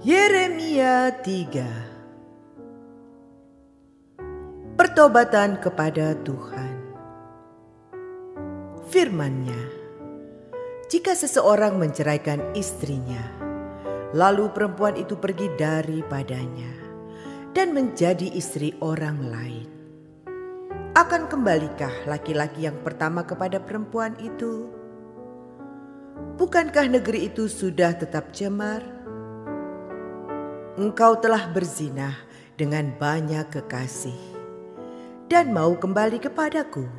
Yeremia 3. Pertobatan kepada Tuhan. Firman-Nya, jika seseorang menceraikan istrinya, lalu perempuan itu pergi daripadanya dan menjadi istri orang lain, akan kembalikah laki-laki yang pertama kepada perempuan itu? Bukankah negeri itu sudah tetap cemar? Engkau telah berzinah dengan banyak kekasih dan mau kembali kepadaku.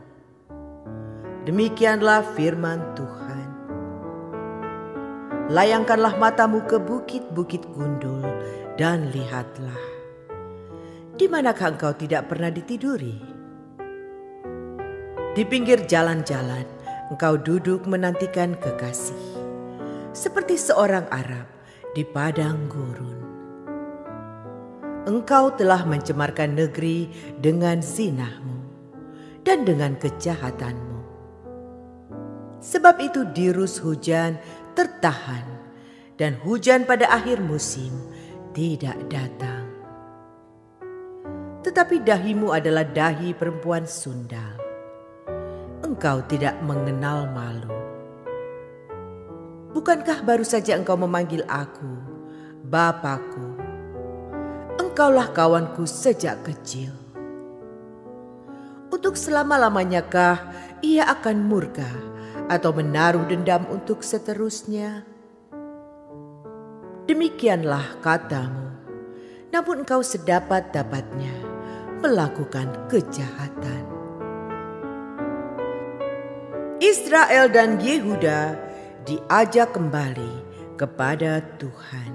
Demikianlah firman Tuhan. Layangkanlah matamu ke bukit-bukit gundul dan lihatlah. Di manakah engkau tidak pernah ditiduri? Di pinggir jalan-jalan engkau duduk menantikan kekasih, seperti seorang Arab di padang gurun. Engkau telah mencemarkan negeri dengan zinahmu dan dengan kejahatanmu. Sebab itu dirus hujan tertahan dan hujan pada akhir musim tidak datang. Tetapi dahimu adalah dahi perempuan sundal. Engkau tidak mengenal malu. Bukankah baru saja engkau memanggil aku, Bapakku? Engkaulah kawanku sejak kecil. Untuk selama-lamanyakah ia akan murka atau menaruh dendam untuk seterusnya? Demikianlah katamu, namun engkau sedapat-dapatnya melakukan kejahatan. Israel dan Yehuda diajak kembali kepada Tuhan.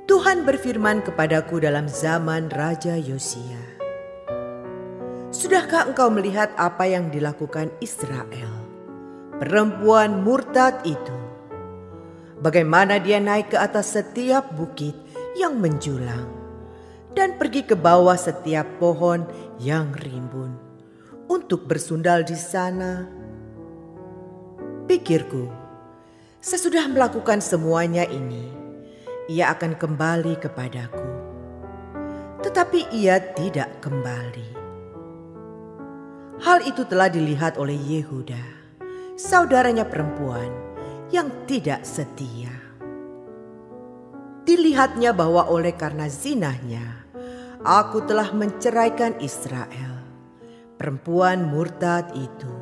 Tuhan berfirman kepadaku dalam zaman Raja Yosia, sudahkah engkau melihat apa yang dilakukan Israel, perempuan murtad itu? Bagaimana dia naik ke atas setiap bukit yang menjulang dan pergi ke bawah setiap pohon yang rimbun untuk bersundal di sana. Pikirku, sesudah melakukan semuanya ini, ia akan kembali kepadaku. Tetapi ia tidak kembali. Hal itu telah dilihat oleh Yehuda, saudaranya perempuan yang tidak setia. Dilihatnya bahwa oleh karena zinahnya, aku telah menceraikan Israel, perempuan murtad itu,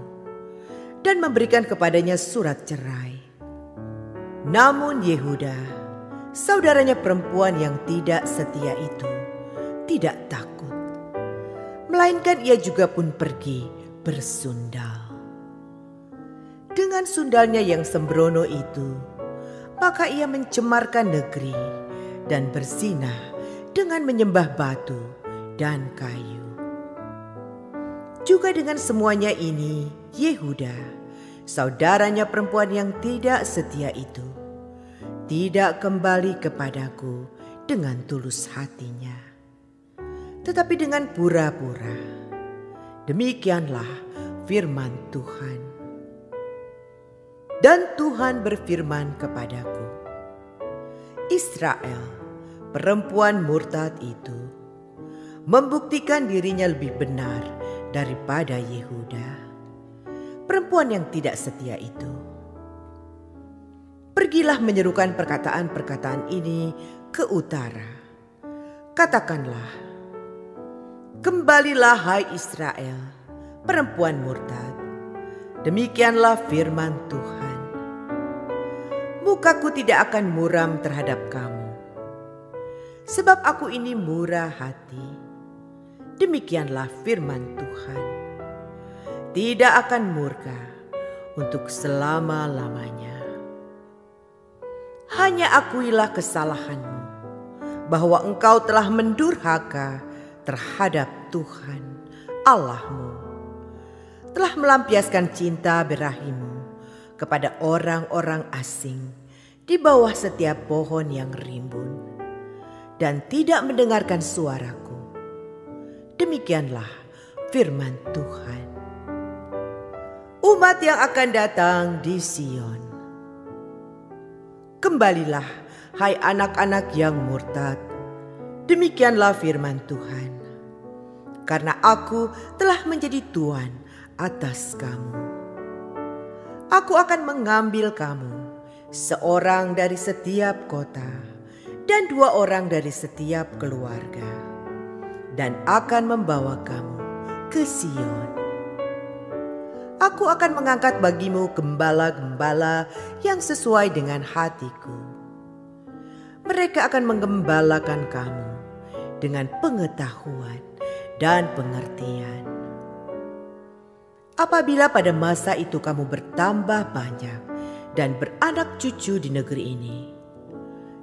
dan memberikan kepadanya surat cerai. Namun Yehuda, saudaranya perempuan yang tidak setia itu, tidak takut, melainkan ia juga pun pergi bersundal. Dengan sundalnya yang sembrono itu, maka ia mencemarkan negeri dan berzinah dengan menyembah batu dan kayu. Juga dengan semuanya ini, Yehuda, saudaranya perempuan yang tidak setia itu, tidak kembali kepadaku dengan tulus hatinya, tetapi dengan pura-pura. Demikianlah firman Tuhan. Dan Tuhan berfirman kepadaku, Israel, perempuan murtad itu, membuktikan dirinya lebih benar daripada Yehuda, perempuan yang tidak setia itu. Pergilah menyerukan perkataan-perkataan ini ke utara. Katakanlah, kembalilah hai Israel, perempuan murtad. Demikianlah firman Tuhan. Mukaku tidak akan muram terhadap kamu, sebab aku ini murah hati. Demikianlah firman Tuhan. Tidak akan murka untuk selama-lamanya. Hanya akuilah kesalahanmu, bahwa engkau telah mendurhaka terhadap Tuhan Allahmu, telah melampiaskan cinta birahimu kepada orang-orang asing di bawah setiap pohon yang rimbun dan tidak mendengarkan suaraku. Demikianlah firman Tuhan. Umat yang akan datang di Sion. Kembalilah, hai anak-anak yang murtad. Demikianlah firman Tuhan. Karena aku telah menjadi Tuhan atas kamu. Aku akan mengambil kamu, seorang dari setiap kota dan 2 orang dari setiap keluarga, dan akan membawa kamu ke Sion. Aku akan mengangkat bagimu gembala-gembala yang sesuai dengan hatiku. Mereka akan menggembalakan kamu dengan pengetahuan dan pengertian. Apabila pada masa itu kamu bertambah banyak dan beranak cucu di negeri ini,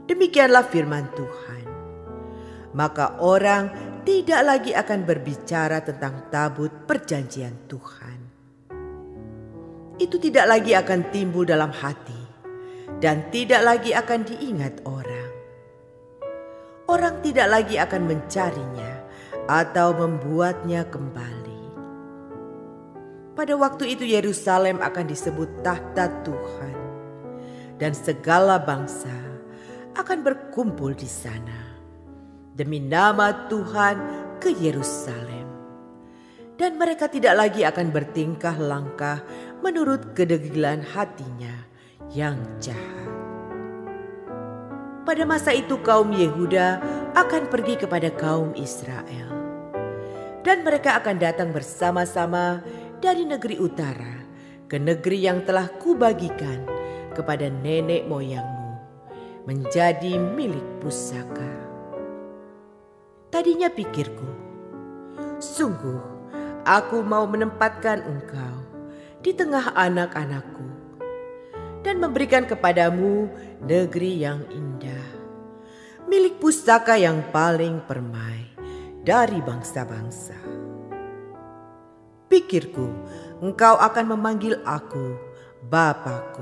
demikianlah firman Tuhan, maka orang tidak lagi akan berbicara tentang tabut perjanjian Tuhan. Itu tidak lagi akan timbul dalam hati dan tidak lagi akan diingat orang. Orang tidak lagi akan mencarinya atau membuatnya kembali. Pada waktu itu Yerusalem akan disebut tahta Tuhan, dan segala bangsa akan berkumpul di sana demi nama Tuhan ke Yerusalem. Dan mereka tidak lagi akan bertingkah langkah menurut kedegilan hatinya yang jahat. Pada masa itu kaum Yehuda akan pergi kepada kaum Israel, dan mereka akan datang bersama-sama dari negeri utara ke negeri yang telah kubagikan kepada nenek moyangmu menjadi milik pusaka. Tadinya pikirku, sungguh aku mau menempatkan engkau di tengah anak-anakku dan memberikan kepadamu negeri yang indah, milik pusaka yang paling permai dari bangsa-bangsa. Pikirku, engkau akan memanggil aku Bapakku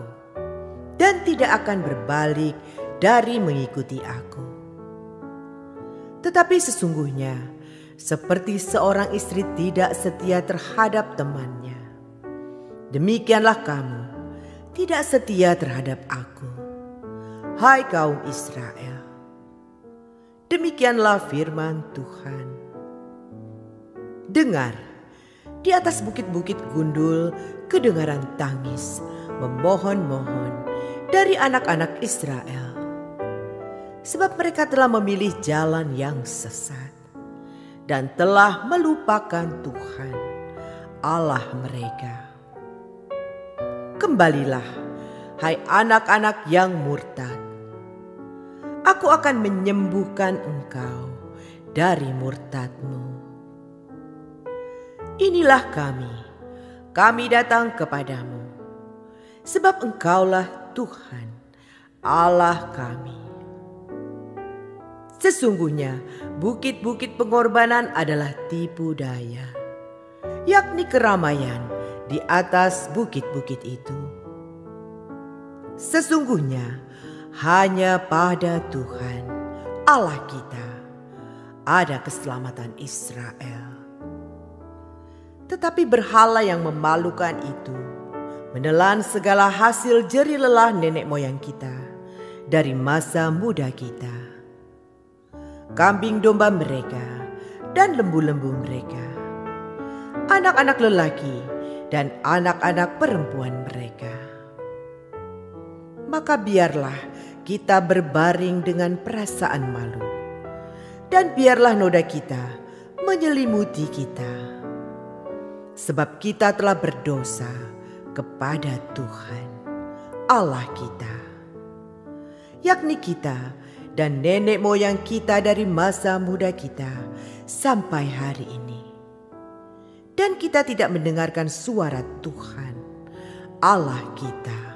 dan tidak akan berbalik dari mengikuti aku. Tetapi sesungguhnya, seperti seorang istri tidak setia terhadap temannya, demikianlah kamu tidak setia terhadap aku, hai kaum Israel. Demikianlah firman Tuhan. Dengar, di atas bukit-bukit gundul kedengaran tangis memohon-mohon dari anak-anak Israel, sebab mereka telah memilih jalan yang sesat dan telah melupakan Tuhan Allah mereka. Kembalilah, hai anak-anak yang murtad. Aku akan menyembuhkan engkau dari murtadmu. Inilah kami datang kepadamu, sebab engkaulah Tuhan Allah kami. Sesungguhnya bukit-bukit pengorbanan adalah tipu daya, yakni keramaian di atas bukit-bukit itu. Sesungguhnya hanya pada Tuhan Allah kita ada keselamatan Israel. Tetapi berhala yang memalukan itu menelan segala hasil jerih lelah nenek moyang kita dari masa muda kita. Kambing domba mereka dan lembu-lembu mereka, anak-anak lelaki dan anak-anak perempuan mereka. Maka biarlah kita berbaring dengan perasaan malu, dan biarlah noda kita menyelimuti kita, sebab kita telah berdosa kepada Tuhan Allah kita, yakni kita dan nenek moyang kita dari masa muda kita sampai hari ini. Dan kita tidak mendengarkan suara Tuhan Allah kita.